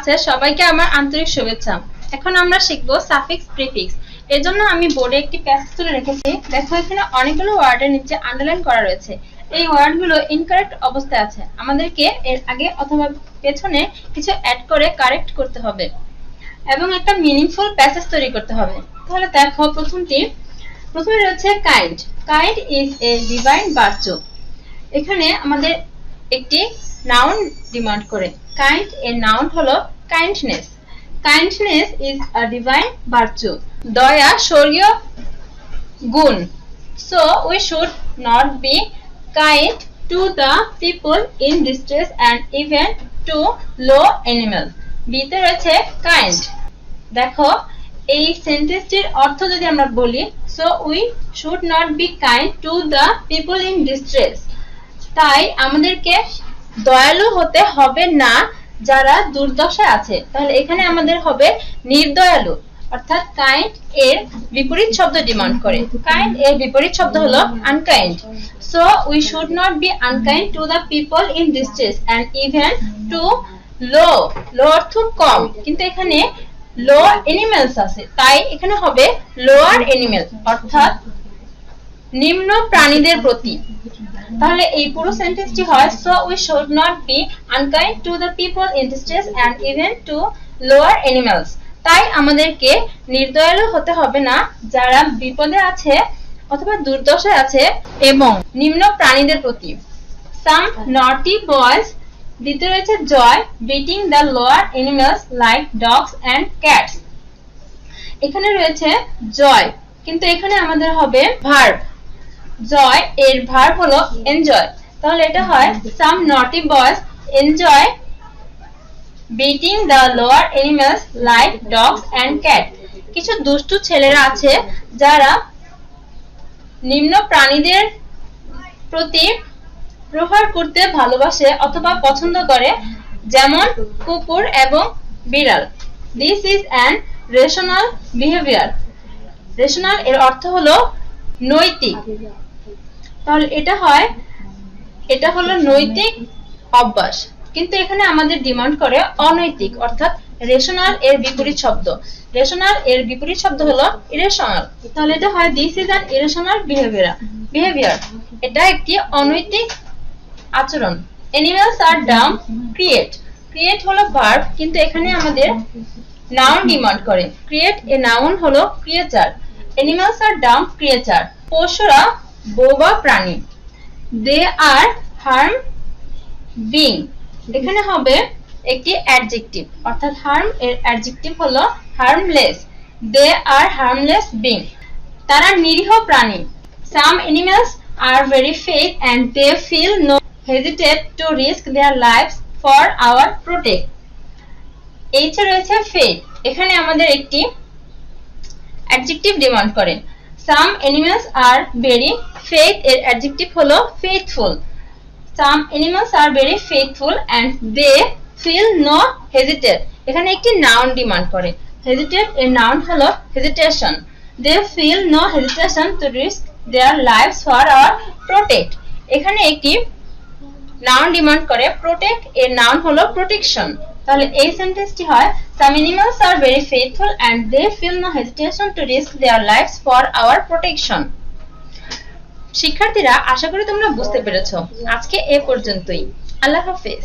ক্লাসে সবাইকে আমার আন্তরিক শুভেচ্ছা। এখন আমরা শিখব সাফিক্স প্রিফিক্স। এর জন্য আমি বোর্ডে একটি প্যাসেজ তুলে রেখেছি। দেখো এখানে অনেকগুলো ওয়ার্ডের নিচে আন্ডারলাইন করা রয়েছে। এই ওয়ার্ডগুলো ইনকারেক্ট অবস্থায় আছে, আমাদেরকে এর আগে অথবা পেছনে কিছু অ্যাড করে কারেক্ট করতে হবে এবং একটা মিনিংফুল প্যাসেজ তৈরি করতে হবে। তাহলে দেখো প্রথমে রয়েছে kind. Kind is a divine virtue. এখানে আমাদের একটি নাউন ডিমান্ড করে। কাইন্ড এর নাউন হলো kindness. Kindness is a divine virtue. দয়া স্বর্গীয় গুণ। So we should not be kind to the people in distress and even to low animals. বিতে রয়েছে কাইন্ড। দেখো এই সেন্টেন্সটির অর্থ যদি আমরা বলি, so we should not be kind to the people in distress, তাই আমাদেরকে দয়ালু হতে হবে না যারা দুর্দশায় আছে। তাহলে এখানে আমাদের হবে নির্দয়ালু, অর্থাৎ কাইন্ড এর বিপরীত শব্দ ডিমান্ড করে। কাইন্ড এর বিপরীত শব্দ হলো unkind. So we should not be unkind to the people in distress and even to low. Low অর্থ কম, কিন্তু এখানে লো অ্যানিমালস আছে, তাই এখানে হবে লোয়ার অ্যানিমাল, অর্থাৎ নিম্ন প্রাণীদের প্রতি। তাহলে এই পুরো সেন্টেন্সটি হয়, so we should not be unkind to the people in distress and even to lower animals. তাই আমাদেরকে নির্দয়ালু হতে হবে না যারা বিপদে আছে অথবা দুর্দশায় আছে এবং নিম্ন প্রাণীদের প্রতি। সাম নটি বয়েজ। দ্বিতীয় রয়েছে joy, beating the lower animals like dogs and cats. এখানে রয়েছে জয়, কিন্তু এখানে আমাদের হবে ভার্ব। জয় এর ভার্ব হলো এনজয়। তাহলে এটা হয় some naughty boys enjoy beating the lower animals like dogs and cat. কিছু দুষ্টু ছেলেরা আছে যারা নিম্ন প্রাণীদের প্রতি প্রহার করতে ভালোবাসে অথবা পছন্দ করে, যেমন কুকুর এবং বিড়াল। This is an rational behaviour. Rational এর অর্থ হলো নৈতিক। তাহলে এটা হলো নৈতিক অভ্যাস, কিন্তু এখানে আমাদের ডিমান্ড করে অনৈতিক, অর্থাৎ রেশনাল এর বিপরীত শব্দ। রেশনাল এর বিপরীত শব্দ হলো ইরেশনাল। তাহলে এটা হয় this is an irrational behaviour. এটা একটি অনৈতিক আচরণ। অ্যানিমালস আর ডাম। ক্রিয়েট। ক্রিয়েট হলো ভার্ব, কিন্তু এখানে আমাদের নাউন ডিমান্ড করে। ক্রিয়েট এ নাউন হলো ক্রিয়েচার। অ্যানিমালস আর ডাম ক্রিয়েচার। পশুরা বোবা প্রাণী। দে আর হার্ম বিং। এখানে হবে একটি অ্যাডজেক্টিভ, অর্থাৎ হার্ম এর অ্যাডজেক্টিভ হলো হার্মলেস। দে আর হার্মলেস বিং। তারা নিরীহ প্রাণী। Some animals are very fake and they feel no hesitate to risk their lives for our protect. এইটা রয়েছে fake। এখানে আমাদের একটি অ্যাডজেক্টিভ ডিমান্ড করে। Some animals are very faith এর অ্যাডজেক্টিভ হলো faithful. Some animals are very faithful and they feel no hesitate. এখানে একটি নাউন ডিমান্ড করে। Hesitate এর নাউন হলো hesitation. They feel no hesitation to risk their lives for our protect. এখানে একটি noun demand করে। protect এর নাউন হলো protection. তাহলে এই সেন্টেন্সটি হয় some animals are very faithful and they feel no hesitation to risk their lives for our protection. শিক্ষার্থীরা, আশা করি তোমরা বুঝতে পেরেছো। আজকে এ পর্যন্তই। আল্লাহ হাফেজ।